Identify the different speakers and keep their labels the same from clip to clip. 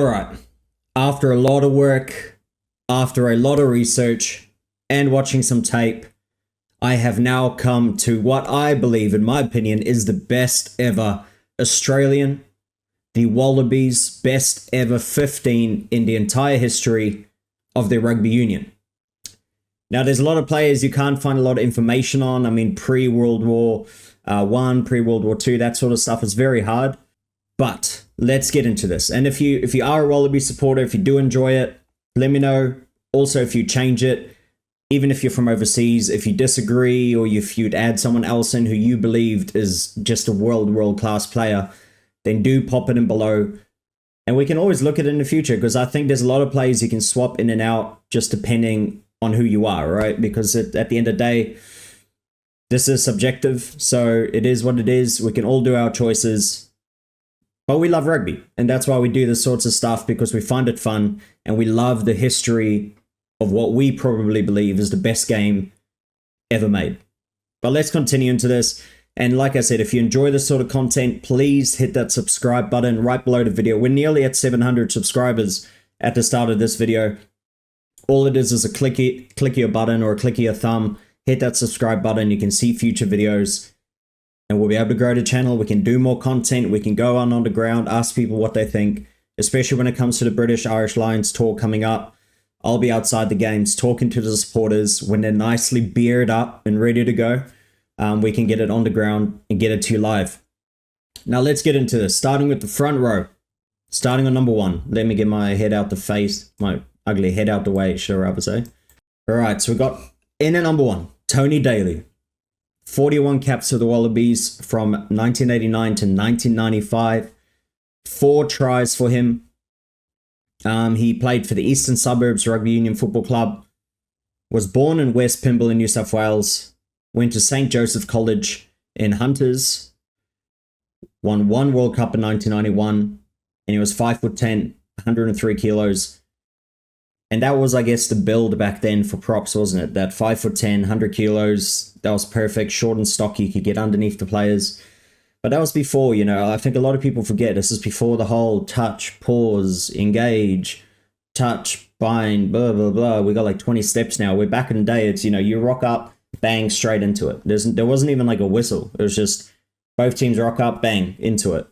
Speaker 1: All right. After a lot of work, after a lot of research, and watching some tape, I have now come to what I believe, in my opinion, is the best ever Australian, the Wallabies' best ever 15 in the entire history of their rugby union. Now, there's a lot of players you can't find a lot of information on. I mean, pre-World War One, pre-World War Two, that sort of stuff is very hard. But let's get into this. And if you are a Wallaby supporter, if you do enjoy it, let me know. Also, if you change it, even if you're from overseas, if you disagree or if you'd add someone else in who you believed is just a world-class player, then do pop it in below. And we can always look at it in the future, because I think there's a lot of players you can swap in and out just depending on who you are, right? Because at the end of the day, this is subjective. So it is what it is. We can all do our choices. But we love rugby, and that's why we do this sorts of stuff, because we find it fun, and we love the history of what we probably believe is the best game ever made. But let's continue into this. And like I said, if you enjoy this sort of content, please hit that subscribe button right below the video. We're nearly at 700 subscribers at the start of this video. All it is a click your button or a click your thumb, hit that subscribe button. You can see future videos. And we'll be able to grow the channel. We can do more content. We can go on the ground, ask people what they think, especially when it comes to the British Irish Lions tour coming up. I'll be outside the games talking to the supporters when they're nicely bearded up and ready to go. We can get it on the ground and get it to you live. Now let's get into this, starting with the front row. Starting on number 1. Let me get my head out the face, my ugly head out the way, should I rather say. All right, so we got in at number 1, Tony Daly. 41 caps for the Wallabies from 1989 to 1995. 4 tries for him. He played for the Eastern Suburbs Rugby Union Football Club. Was born in West Pymble in New South Wales. Went to St. Joseph College in Hunters. Won 1 World Cup in 1991. And he was 5'10", 103 kilos. And that was, I guess, the build back then for props, wasn't it? That 5'10", 100 kilos, that was perfect. Short and stocky, you could get underneath the players. But that was before, I think a lot of people forget. This is before the whole touch, pause, engage, touch, bind, blah, blah, blah. We got like 20 steps now. We're back in the day. It's, you rock up, bang, straight into it. There wasn't even like a whistle. It was just both teams rock up, bang, into it.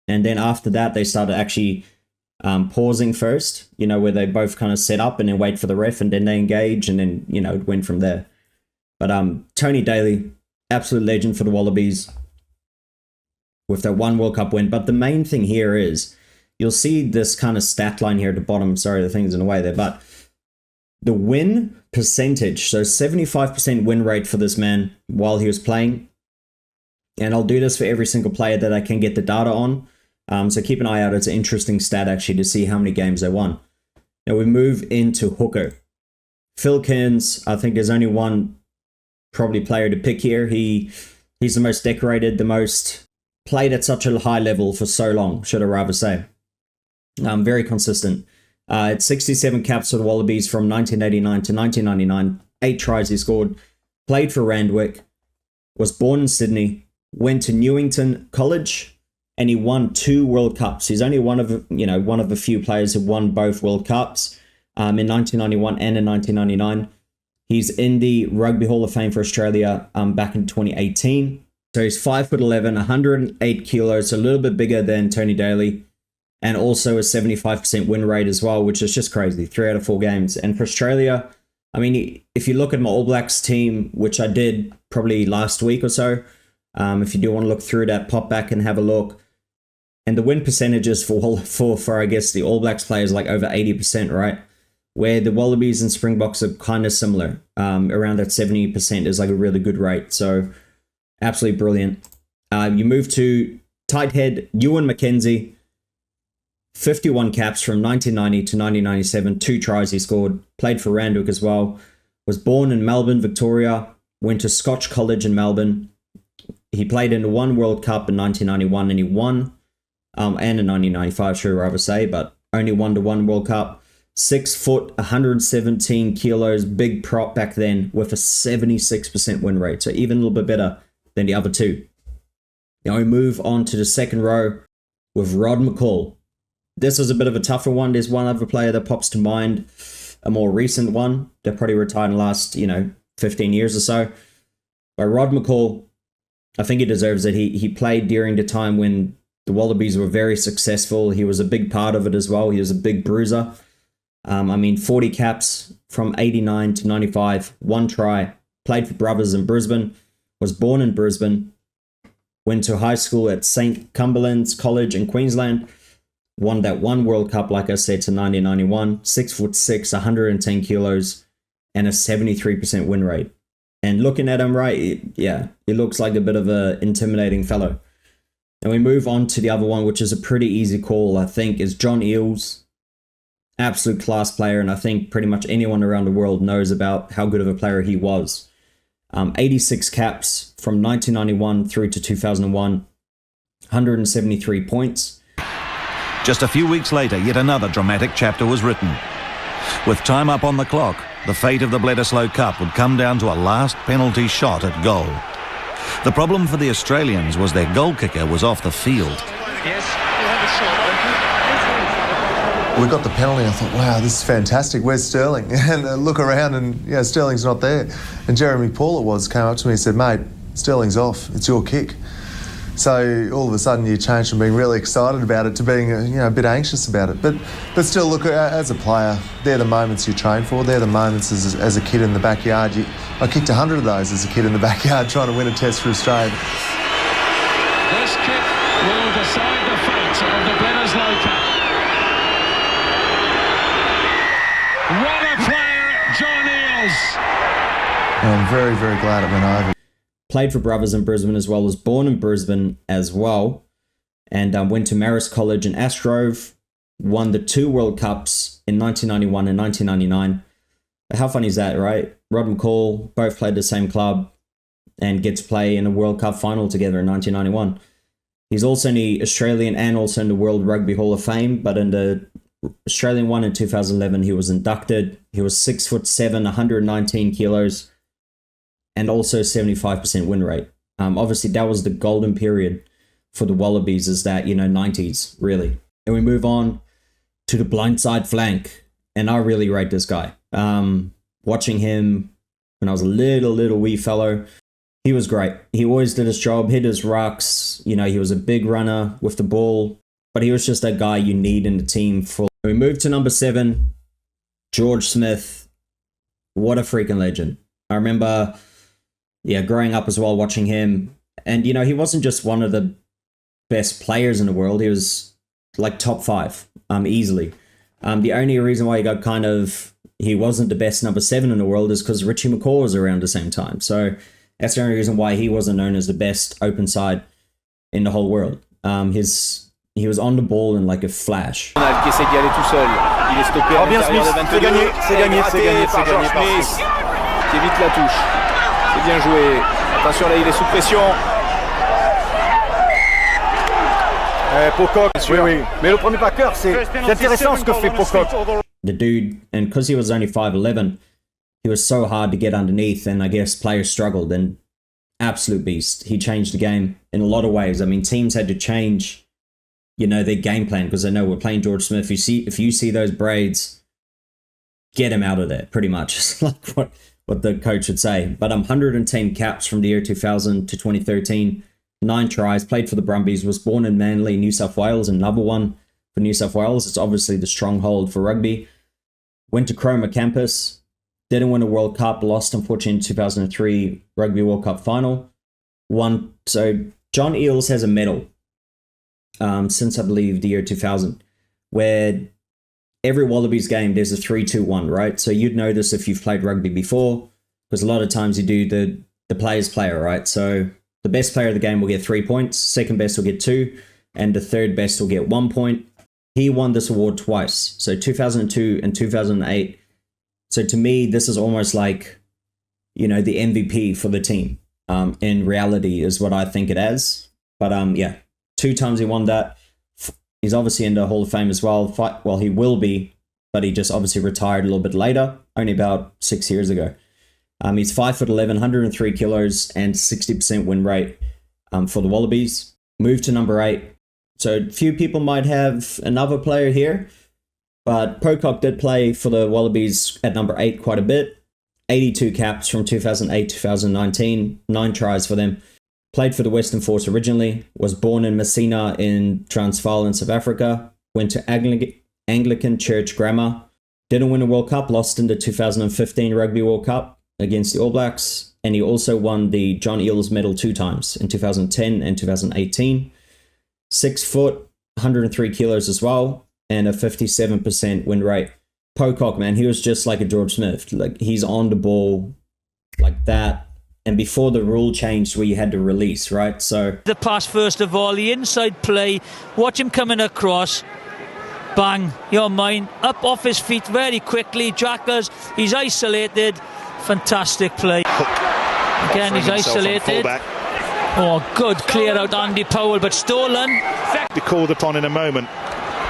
Speaker 1: And then after that, they started actually pausing first, where they both kind of set up and then wait for the ref, and then they engage, and then, it went from there. But Tony Daly, absolute legend for the Wallabies with that 1 World Cup win. But the main thing here is, you'll see this kind of stat line here at the bottom. Sorry, the thing's in the way there, but the win percentage, so 75% win rate for this man while he was playing. And I'll do this for every single player that I can get the data on. So keep an eye out. It's an interesting stat, actually, to see how many games they won. Now we move into hooker. Phil Kearns, I think there's only one probably player to pick here. He's the most decorated, the most played at such a high level for so long, should I rather say. Very consistent. At 67 caps for the Wallabies from 1989 to 1999. 8 tries he scored. Played for Randwick. Was born in Sydney. Went to Newington College. And he won 2 World Cups. He's only one of a few players who won both World Cups in 1991 and in 1999. He's in the Rugby Hall of Fame for Australia back in 2018. So he's 5'11", 108 kilos, so a little bit bigger than Tony Daly, and also a 75% win rate as well, which is just crazy. 3 out of 4 games. And for Australia, I mean, if you look at my All Blacks team, which I did probably last week or so, if you do want to look through that, pop back and have a look. And the win percentages for I guess the All Blacks players like over 80%, right? Where the Wallabies and Springboks are kind of similar. Around that 70% is like a really good rate. So absolutely brilliant. You move to tight head, Ewan McKenzie. 51 caps from 1990 to 1997. 2 tries he scored. Played for Randwick as well. Was born in Melbourne, Victoria. Went to Scotch College in Melbourne. He played in the 1 World Cup in 1991 and he won. And in 1995, should I rather say, but only 1 World Cup. 6 foot, 117 kilos, big prop back then with a 76% win rate. So even a little bit better than the other 2. Now we move on to the second row with Rod McCall. This was a bit of a tougher one. There's one other player that pops to mind, a more recent one. They're probably retired in the last, 15 years or so. But Rod McCall, I think he deserves it. He played during the time when the Wallabies were very successful. He was a big part of it as well. He was a big bruiser. 40 caps from 89 to 95, 1 try, played for Brothers in Brisbane, was born in Brisbane, went to high school at St. Cumberland's College in Queensland, won that one World Cup, like I said, to 1991, 6'6", 110 kilos, and a 73% win rate. And looking at him, right, he looks like a bit of an intimidating fellow. And we move on to the other one, which is a pretty easy call, I think, is John Eales. Absolute class player, and I think pretty much anyone around the world knows about how good of a player he was. 86 caps from 1991 through to 2001, 173 points.
Speaker 2: Just a few weeks later, yet another dramatic chapter was written. With time up on the clock, the fate of the Bledisloe Cup would come down to a last penalty shot at goal. The problem for the Australians was their goal kicker was off the field.
Speaker 3: We got the penalty. I thought, wow, this is fantastic. Where's Sterling? And I look around and, Sterling's not there. And Jeremy Paul came up to me and said, mate, Sterling's off. It's your kick. So all of a sudden you change from being really excited about it to being, a bit anxious about it. But still, look, as a player, they're the moments you train for. They're the moments as a kid in the backyard. I kicked 100 of those as a kid in the backyard trying to win a test for Australia.
Speaker 4: This kick will decide the fate of the Bledisloe Cup. What a player, John Eales.
Speaker 3: I'm very, very glad it went over.
Speaker 1: Played for Brothers in Brisbane as well, was born in Brisbane as well, and went to Marist College in Astrove, won the 2 World Cups in 1991 and 1999. How funny is that, right? Rod McCall, both played the same club and get to play in a World Cup final together in 1991. He's also in the Australian and also in the World Rugby Hall of Fame, but in the Australian one in 2011, he was inducted. He was 6'7", 119 kilos, and also 75% win rate. Obviously, that was the golden period for the Wallabies, is that, 90s, really. And we move on to the blindside flank, and I really rate this guy. Watching him when I was a little wee fellow, he was great. He always did his job, hit his rucks. He was a big runner with the ball, but he was just that guy you need in the team. We move to number 7, George Smith. What a freaking legend. I remember, growing up as well, watching him. And, he wasn't just one of the best players in the world. He was like top 5, easily. The only reason why he wasn't the best number 7 in the world is because Richie McCaw was around the same time. So that's the only reason why he wasn't known as the best open side in the whole world. He was on the ball in like a flash.
Speaker 5: Qui essaie d'y aller tout seul. Il est stoppé à l'intérieur de 22. C'est gagné par Smith. Qui évite la touche. C'est bien joué. Attention, là, il est sous pression. Pocock, oui. Mais le premier packer, c'est intéressant ce que fait Pocock.
Speaker 1: The dude, and because he was only 5'11", he was so hard to get underneath, and I guess players struggled. And absolute beast. He changed the game in a lot of ways. I mean, teams had to change their game plan because they know we're playing George Smith. If you see those braids, get him out of there, pretty much. It's like what the coach would say. But 110 caps from the year 2000 to 2013, 9 tries, played for the Brumbies, was born in Manly, New South Wales, another one for New South Wales. It's obviously the stronghold for rugby. Went to Cromer campus, didn't win a World Cup, lost unfortunately in 2003 Rugby World Cup final. So John Eales has a medal since I believe the year 2000, where every Wallabies game there's a 3-2-1, right? So you'd know this if you've played rugby before, because a lot of times you do the player's player, right? So the best player of the game will get 3 points, second best will get 2, and the third best will get 1 point. He won this award twice, so 2002 and 2008. So to me, this is almost like, the MVP for the team. In reality is what I think it is. But 2 times he won that. He's obviously in the Hall of Fame as well. Well, he will be, but he just obviously retired a little bit later, only about 6 years ago. He's 5'11", 103 kilos, and 60% win rate for the Wallabies. Move to number 8, So few people might have another player here, but Pocock did play for the Wallabies at number 8 quite a bit. 82 caps from 2008 to 2019, 9 tries for them. Played for the Western Force originally, was born in Messina in Transvaal in South Africa, went to Anglican Church Grammar, didn't win a World Cup, lost in the 2015 Rugby World Cup against the All Blacks, and he also won the John Eales medal 2 times, in 2010 and 2018. 6 foot, 103 kilos as well, and a 57% win rate. Pocock, man, he was just like a George Smith. Like, he's on the ball like that. And before the rule changed where you had to release, right? So
Speaker 6: the pass first of all, the inside play, watch him coming across, bang, you're mine, up off his feet very quickly, Jackers, he's isolated, fantastic play. Again, he's isolated. Oh, good clear out Andy Powell, but stolen.
Speaker 7: Be called upon in a moment.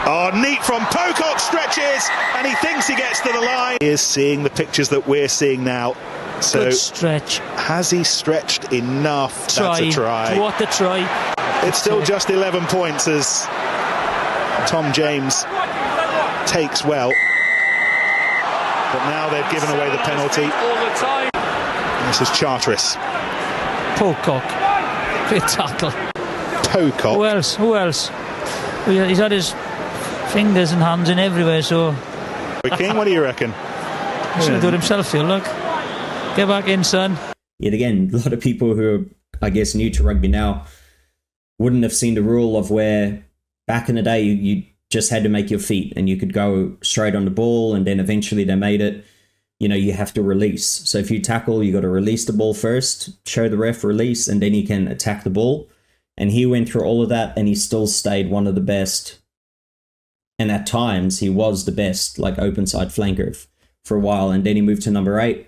Speaker 7: Oh, neat from Pocock, stretches, and he thinks he gets to the line. He is seeing the pictures that we're seeing now. So
Speaker 6: good stretch.
Speaker 7: Has he stretched enough? That's a try.
Speaker 6: What a try.
Speaker 7: It's still just 11 points as Tom James takes well. But now they've given away the penalty.
Speaker 4: All the time.
Speaker 7: And this is Charteris.
Speaker 6: Pocock. Great tackle.
Speaker 7: Pocock.
Speaker 6: Who else? He's had his fingers and hands in everywhere, so...
Speaker 7: King, what do you reckon?
Speaker 6: He should have done it himself here, look. Get back in, son.
Speaker 1: Yet again, a lot of people who are, I guess, new to rugby now wouldn't have seen the rule of where back in the day you just had to make your feet and you could go straight on the ball, and then eventually they made it, you have to release. So if you tackle, you got to release the ball first, show the ref release, and then you can attack the ball. And he went through all of that and he still stayed one of the best. And at times he was the best, like open side flanker for a while. And then he moved to number 8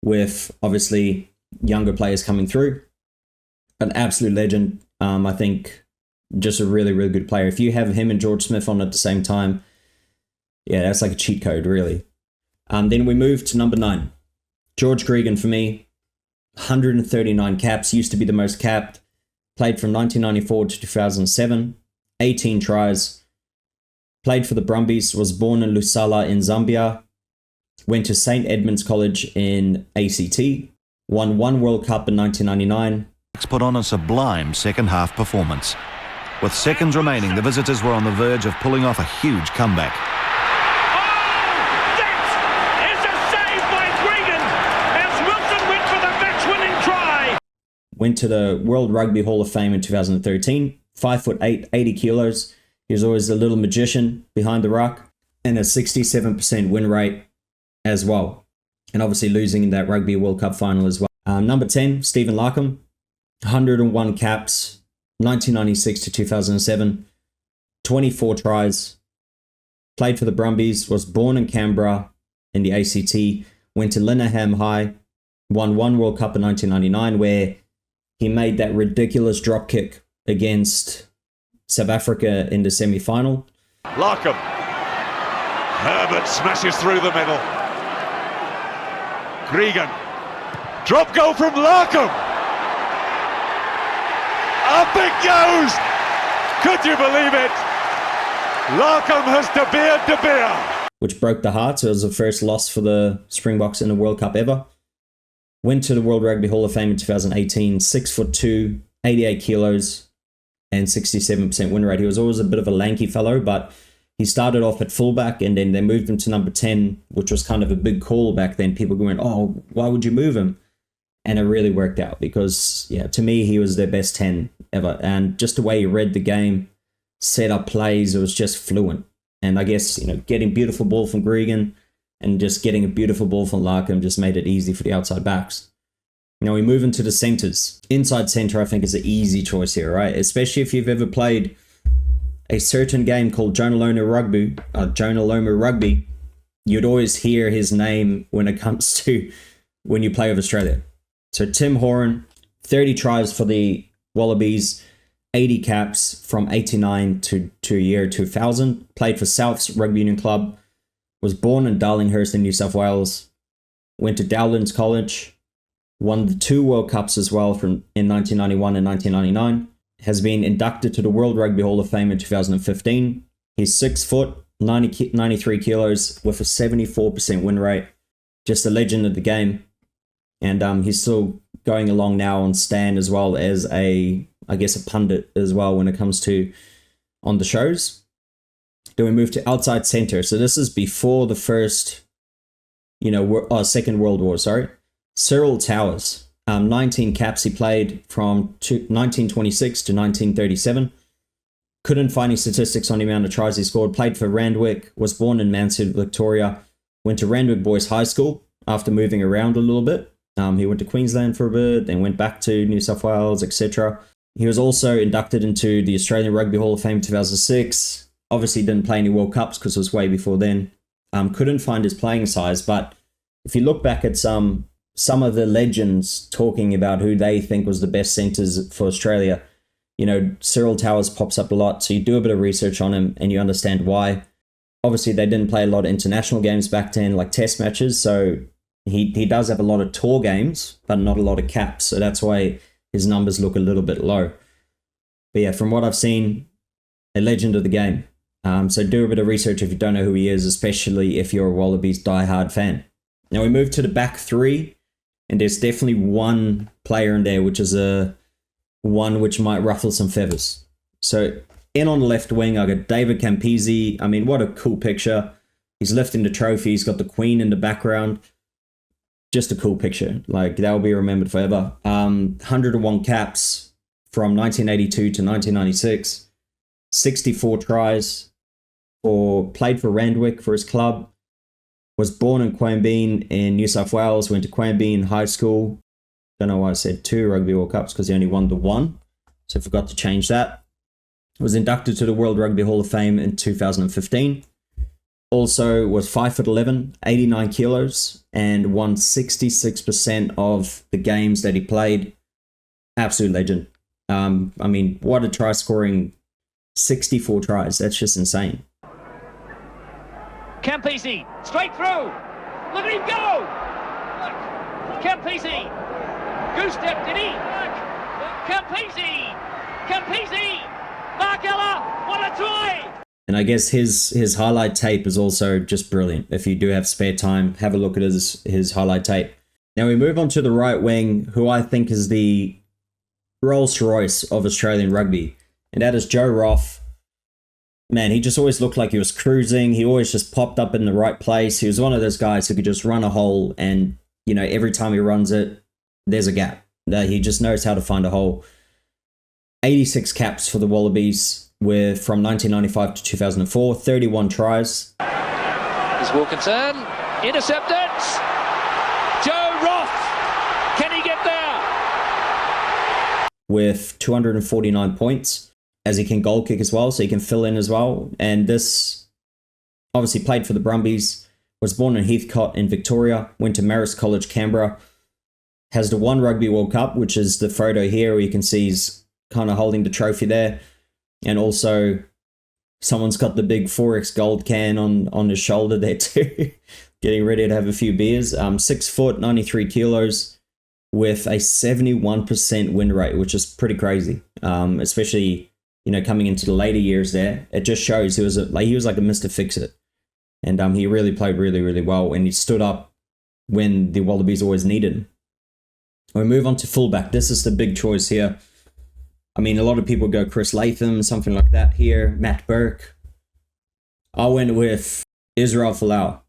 Speaker 1: with obviously younger players coming through. An absolute legend. I think just a really, really good player. If you have him and George Smith on at the same time, yeah, that's like a cheat code, really. Then we move to number 9. George Gregan for me, 139 caps, used to be the most capped. Played from 1994 to 2007, 18 tries. Played for the Brumbies, was born in Lusala in Zambia. Went to St. Edmunds College in ACT. Won 1 World Cup in 1999.
Speaker 2: Put on a sublime second half performance. With seconds remaining, the visitors were on the verge of pulling off a huge comeback.
Speaker 4: That is a save by Gregan as Wilson went for the match-winning try.
Speaker 1: Went to the World Rugby Hall of Fame in 2013. 5'8", 80 kilos. He was always a little magician behind the ruck. And a 67% win rate as well. And obviously losing in that Rugby World Cup final as well. Number 10, Stephen Larkham. 101 caps. 1996 to 2007. 24 tries. Played for the Brumbies. Was born in Canberra in the ACT. Went to Lyneham High. Won 1 World Cup in 1999 where he made that ridiculous drop kick against South Africa in the semi-final.
Speaker 8: Larkham. Herbert smashes through the middle. Gregan. Drop goal from Larkham. Up it goes. Could you believe it? Larkham has De Beer.
Speaker 1: Which broke the heart. So it was the first loss for the Springboks in a World Cup ever. Went to the World Rugby Hall of Fame in 2018. 6'2", 88 kilos, and 67% win rate. He was always a bit of a lanky fellow, but he started off at fullback and then they moved him to number 10, which was kind of a big call back then. People going, oh, why would you move him? And it really worked out because, yeah, to me, he was their best 10 ever. And just the way he read the game, set up plays, it was just fluent. And I guess, getting beautiful ball from Gregan and just getting a beautiful ball from Larkham just made it easy for the outside backs. We move into the centres. Inside centre, I think, is an easy choice here, right? Especially if you've ever played a certain game called Jonah Lomu Rugby, you'd always hear his name when it comes to when you play with Australia. So Tim Horan, 30 tries for the Wallabies, 80 caps from 89 to year 2000. Played for South's Rugby Union Club. Was born in Darlinghurst in New South Wales. Went to Dowlands College. Won the 2 World Cups as well in 1991 and 1999. has been inducted to the World Rugby Hall of Fame in 2015. He's 6 foot, 93 kilos with a 74% win rate. Just a legend of the game. And he's still going along now on Stan as well as a pundit as well when it comes to on the shows. Then we move to outside center. So this is before the first, Second World War, sorry. Cyril Towers. 19 caps he played from 1926 to 1937. Couldn't find any statistics on the amount of tries he scored. Played for Randwick. Was born in Mansfield, Victoria. Went to Randwick Boys High School after moving around a little bit. He went to Queensland for a bit, then went back to New South Wales, etc. He was also inducted into the Australian Rugby Hall of Fame in 2006. Obviously didn't play any World Cups because it was way before then. Couldn't find his playing size, but if you look back at some of the legends talking about who they think was the best centres for Australia, Cyril Towers pops up a lot. So you do a bit of research on him and you understand why. Obviously, they didn't play a lot of international games back then, like test matches. So he does have a lot of tour games, but not a lot of caps. So that's why his numbers look a little bit low. But yeah, from what I've seen, a legend of the game. So do a bit of research if you don't know who he is, especially if you're a Wallabies diehard fan. Now we move to the back three. And there's definitely one player in there which is one which might ruffle some feathers. So in on the left wing, I got David Campese. I mean, what a cool picture. He's lifting the trophy. He's got the Queen in the background. Just a cool picture. Like, that will be remembered forever. 101 caps from 1982 to 1996. 64 tries. Played for Randwick for his club. Was born in Queanbeyan in New South Wales, went to Queanbeyan High School. Don't know why I said 2 Rugby World Cups because he only won the 1. So I forgot to change that. Was inducted to the World Rugby Hall of Fame in 2015. Also was 5'11", 89 kilos, and won 66% of the games that he played. Absolute legend. I mean, what a try scoring 64 tries. That's just insane.
Speaker 9: Campese, straight through. Look at him go. Campese. Goose step, did he? Campese. Mark Ella, what a try.
Speaker 1: And I guess his highlight tape is also just brilliant. If you do have spare time, have a look at his highlight tape. Now we move on to the right wing, who I think is the Rolls Royce of Australian rugby. And that is Joe Roth. Man, he just always looked like he was cruising. He always just popped up in the right place. He was one of those guys who could just run a hole and, every time he runs it, there's a gap. He just knows how to find a hole. 86 caps for the Wallabies from 1995 to 2004, 31 tries.
Speaker 9: Here's Wilkinson, intercepted. Joe Roth, can he get there?
Speaker 1: With 249 points. As he can goal kick as well, so he can fill in as well. And this obviously played for the Brumbies, was born in Heathcote in Victoria, went to Marist College, Canberra, has the 1 Rugby World Cup, which is the photo here where you can see he's kind of holding the trophy there. And also, someone's got the big 4X gold can on his shoulder there too, getting ready to have a few beers. 6 foot, 93 kilos, with a 71% win rate, which is pretty crazy, especially coming into the later years there. It just shows he was like a Mr. Fix-It. And he really played really, really well. And he stood up when the Wallabies always needed him. We move on to fullback. This is the big choice here. I mean, a lot of people go Chris Latham, something like that here. Matt Burke. I went with Israel Folau.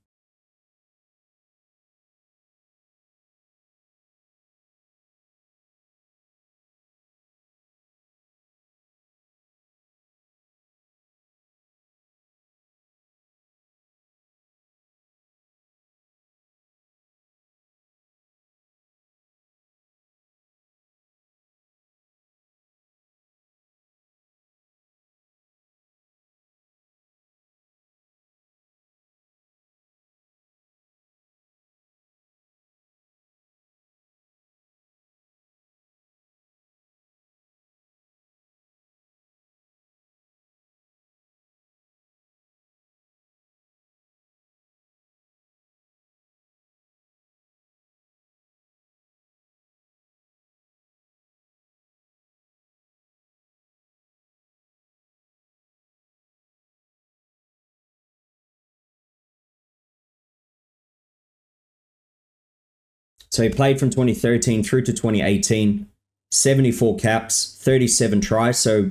Speaker 1: So he played from 2013 through to 2018, 74 caps, 37 tries, so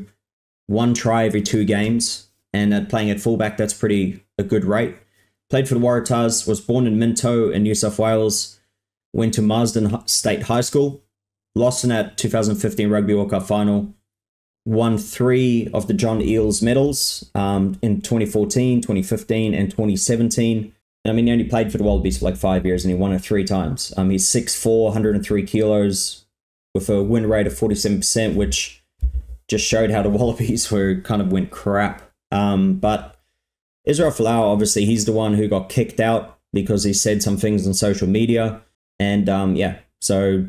Speaker 1: 1 try every 2 games. And playing at fullback, that's a good rate. Played for the Waratahs, was born in Minto in New South Wales, went to Marsden State High School, lost in that 2015 Rugby World Cup final, won 3 of the John Eales medals in 2014, 2015, and 2017. I mean, he only played for the Wallabies for like 5 years and he won it 3 times. He's 6'4", 103 kilos with a win rate of 47%, which just showed how the Wallabies went crap. But Israel Folau, obviously, he's the one who got kicked out because he said some things on social media. And so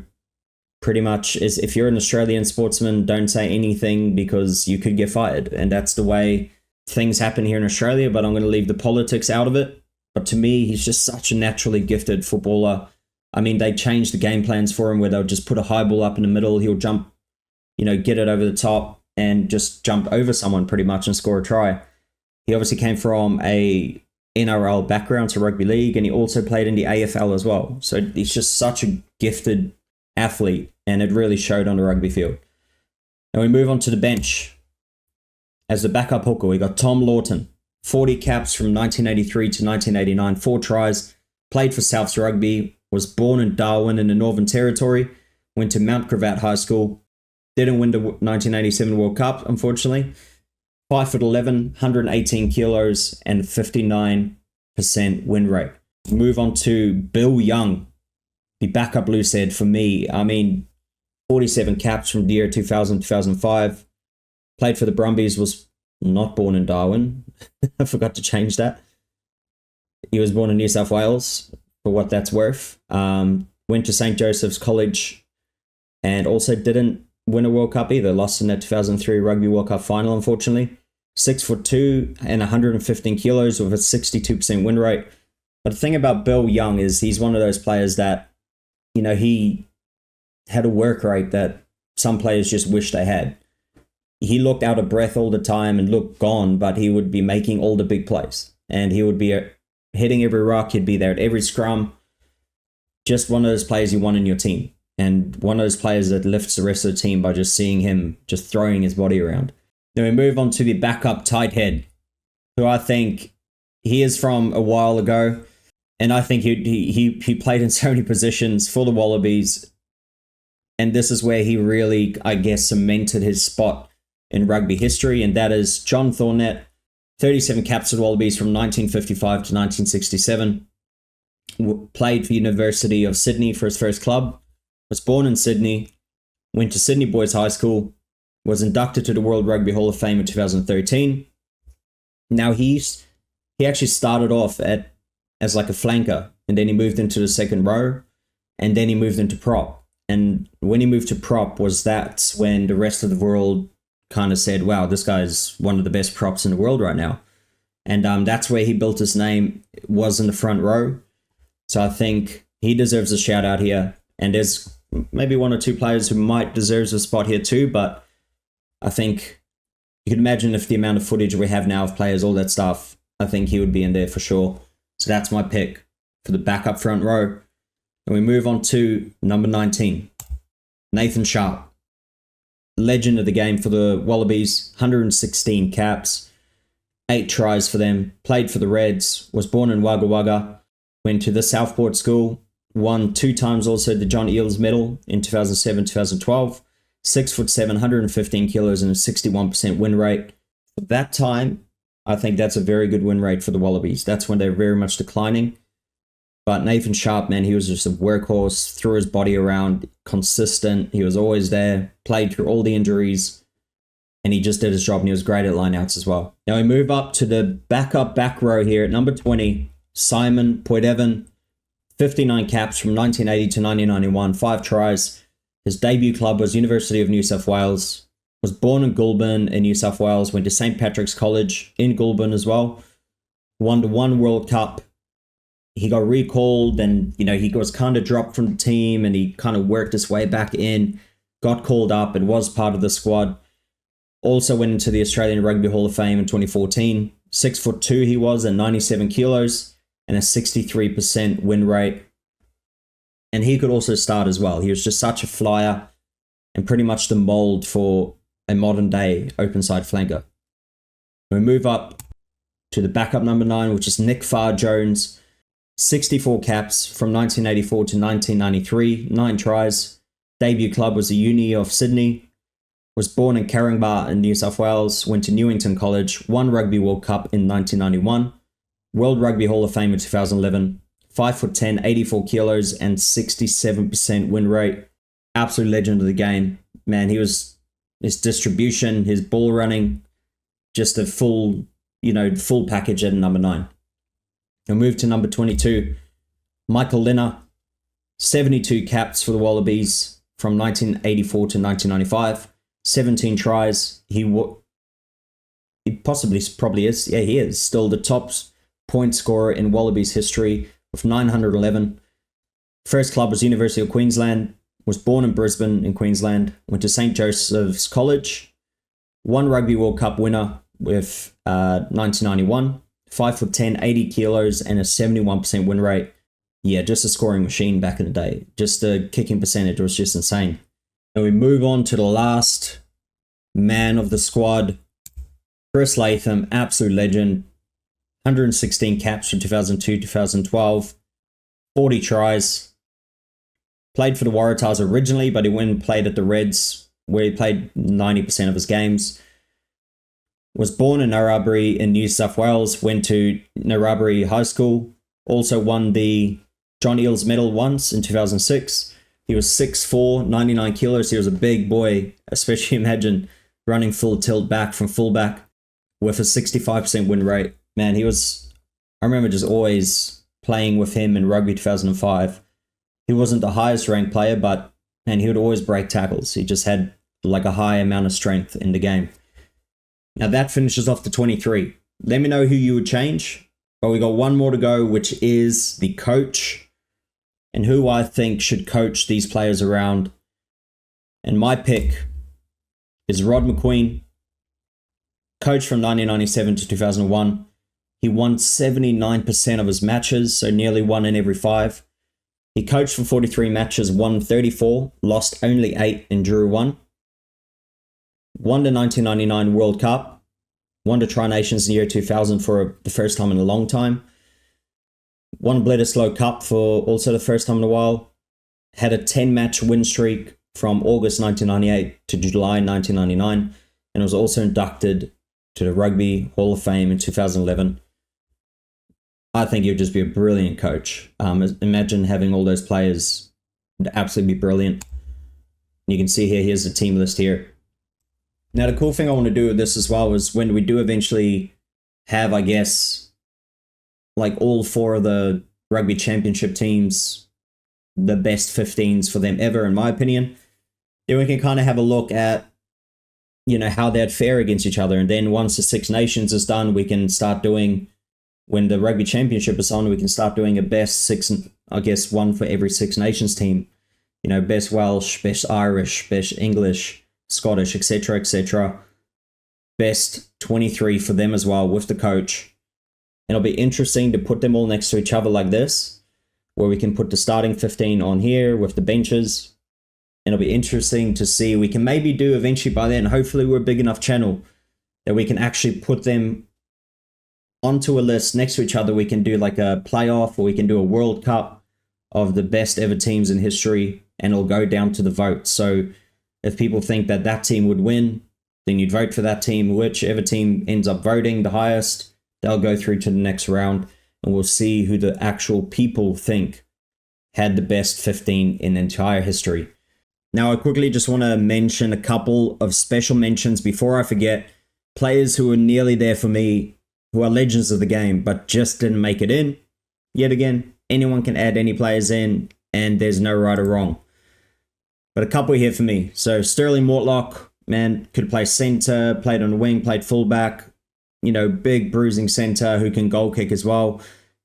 Speaker 1: pretty much is if you're an Australian sportsman, don't say anything because you could get fired. And that's the way things happen here in Australia, but I'm going to leave the politics out of it. But to me, he's just such a naturally gifted footballer. I mean, they changed the game plans for him where they'll just put a high ball up in the middle. He'll jump, get it over the top and just jump over someone pretty much and score a try. He obviously came from a NRL background to rugby league, and he also played in the AFL as well. So he's just such a gifted athlete, and it really showed on the rugby field. Now we move on to the bench. As the backup hooker, we got Tom Lawton. 40 caps from 1983 to 1989, 4 tries, played for Souths Rugby, was born in Darwin in the Northern Territory, went to Mount Gravatt High School, didn't win the 1987 World Cup, unfortunately. 5'11", 118 kilos, and 59% win rate. Move on to Bill Young, the backup loose head for me. I mean, 47 caps from the year 2000, 2005. Played for the Brumbies, was not born in Darwin. I forgot to change that. He was born in New South Wales, for what that's worth. Went to St. Joseph's College and also didn't win a World Cup either. Lost in that 2003 Rugby World Cup final, unfortunately. 6'2" and 115 kilos with a 62% win rate. But the thing about Bill Young is he's one of those players that, he had a work rate that some players just wish they had. He looked out of breath all the time and looked gone, but he would be making all the big plays. And he would be hitting every rock. He'd be there at every scrum. Just one of those players you want in your team. And one of those players that lifts the rest of the team by just seeing him just throwing his body around. Then we move on to the backup tight head, who I think he is from a while ago. And I think he played in so many positions for the Wallabies. And this is where he really, I guess, cemented his spot in rugby history, and that is John Thornett, 37 caps for the Wallabies from 1955 to 1967. Played for University of Sydney for his first club. Was born in Sydney. Went to Sydney Boys High School. Was inducted to the World Rugby Hall of Fame in 2013. Now he actually started off as like a flanker, and then he moved into the second row, and then he moved into prop. And when he moved to prop that's when the rest of the world kind of said, wow, this guy's one of the best props in the world right now. And that's where he built his name, was in the front row. So I think he deserves a shout out here. And there's maybe 1 or 2 players who might deserve a spot here too, but I think you can imagine if the amount of footage we have now of players, all that stuff, I think he would be in there for sure. So that's my pick for the backup front row. And we move on to number 19, Nathan Sharp. Legend of the game for the Wallabies, 116 caps, 8 tries for them, played for the Reds, was born in Wagga Wagga, went to the Southport School, won 2 times also the John Eales medal in 2007, 2012, 6'7", 115 kilos and a 61% win rate. For that time, I think that's a very good win rate for the Wallabies. That's when they're very much declining. But Nathan Sharp, man, he was just a workhorse, threw his body around, consistent. He was always there, played through all the injuries, and he just did his job, and he was great at lineouts as well. Now we move up to the backup back row here at number 20, Simon Poidevan, 59 caps from 1980 to 1991, 5 tries. His debut club was University of New South Wales. Was born in Goulburn in New South Wales, went to St. Patrick's College in Goulburn as well. Won the 1 World Cup. He got recalled and, he was kind of dropped from the team and he kind of worked his way back in, got called up and was part of the squad. Also went into the Australian Rugby Hall of Fame in 2014. 6'2" he was at 97 kilos and a 63% win rate. And he could also start as well. He was just such a flyer and pretty much the mold for a modern day open side flanker. We move up to the backup number 9, which is Nick Farr-Jones. 64 caps from 1984 to 1993, 9 tries. Debut club was the Uni of Sydney. Was born in Caringbah in New South Wales. Went to Newington College. Won Rugby World Cup in 1991. World Rugby Hall of Fame in 2011. 5'10", 84 kilos, and 67% win rate. Absolute legend of the game. Man, his distribution, his ball running, just a full package at number 9. We'll move to number 22, Michael Linner. 72 caps for the Wallabies from 1984 to 1995. 17 tries. He probably is. Yeah, he is still the top point scorer in Wallabies history with 911. First club was University of Queensland. Was born in Brisbane in Queensland. Went to St. Joseph's College. Won Rugby World Cup winner with 1991. 5'10", 80 kilos, and a 71% win rate. Yeah, just a scoring machine back in the day. Just the kicking percentage was just insane. And we move on to the last man of the squad, Chris Latham, absolute legend. 116 caps from 2002 2012. 40 tries. Played for the Waratahs originally, but he went and played at the Reds, where he played 90% of his games. Was born in Narrabri in New South Wales, went to Narrabri High School, also won the John Eales Medal once in 2006. He was 6'4", 99 kilos. He was a big boy, especially imagine running full tilt back from fullback with a 65% win rate. Man, I remember just always playing with him in Rugby 2005. He wasn't the highest ranked player, but man, he would always break tackles. He just had like a high amount of strength in the game. Now that finishes off the 23. Let me know who you would change. But we got one more to go, which is the coach and who I think should coach these players around. And my pick is Rod McQueen, coach from 1997 to 2001. He won 79% of his matches, so nearly 1 in every 5. He coached for 43 matches, won 34, lost only 8 and drew 1. Won the 1999 World Cup. Won the Tri-Nations in the year 2000 for the first time in a long time. Won Bledisloe Cup for also the first time in a while. Had a 10-match win streak from August 1998 to July 1999. And was also inducted to the Rugby Hall of Fame in 2011. I think he would just be a brilliant coach. Imagine having all those players. It would absolutely be brilliant. You can see here, here's the team list here. Now, the cool thing I want to do with this as well is when we do eventually have, I guess, like all 4 of the rugby championship teams, the best 15s for them ever, in my opinion, then we can kind of have a look at, how they'd fare against each other. And then once the Six Nations is done, we can start doing, when the rugby championship is on, we can start doing a best 6, I guess, one for every Six Nations team. Best Welsh, best Irish, best English, Scottish, etc., etc. Best 23 for them as well with the coach. And it'll be interesting to put them all next to each other like this, where we can put the starting 15 on here with the benches. And it'll be interesting to see. We can maybe do eventually by then, hopefully we're a big enough channel that we can actually put them onto a list next to each other. We can do like a playoff, or we can do a World Cup of the best ever teams in history, and it'll go down to the vote. So if people think that that team would win, then you'd vote for that team. Whichever team ends up voting the highest, they'll go through to the next round, and we'll see who the actual people think had the best 15 in entire history. Now, I quickly just want to mention a couple of special mentions before I forget. Players who were nearly there for me, who are legends of the game, but just didn't make it in. Yet again, anyone can add any players in, and there's no right or wrong. But a couple here for me. So Sterling Mortlock, man, could play centre, played on the wing, played fullback. Big bruising centre who can goal kick as well.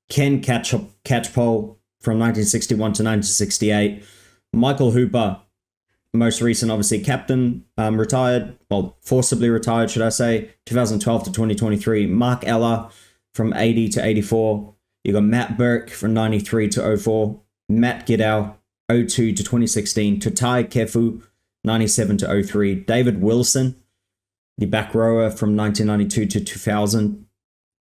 Speaker 1: Ken Catchpole from 1961 to 1968. Michael Hooper, most recent, obviously, captain, retired. Well, forcibly retired, should I say. 2012 to 2023. Mark Ella from 80 to 84. You got Matt Burke from 93 to 04. Matt Giddow 02 to 2016, Tutai Kefu, 97 to 03, David Wilson, the back rower from 1992 to 2000,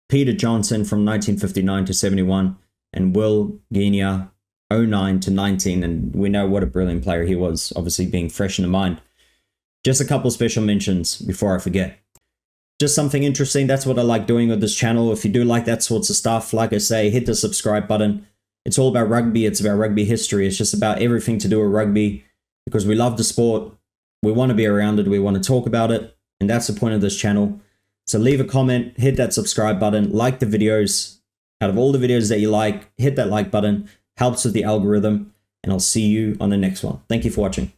Speaker 1: Peter Johnson from 1959 to 71, and Will Guinea, 09 to 19, and we know what a brilliant player he was, obviously being fresh in the mind. Just a couple special mentions before I forget. Just something interesting, that's what I like doing with this channel. If you do like that sorts of stuff, like I say, hit the subscribe button. It's all about rugby, it's about rugby history, it's just about everything to do with rugby, because we love the sport, we want to be around it, we want to talk about it, and that's the point of this channel. So leave a comment, hit that subscribe button, like the videos. Out of all the videos that you like, hit that like button, helps with the algorithm, and I'll see you on the next one. Thank you for watching.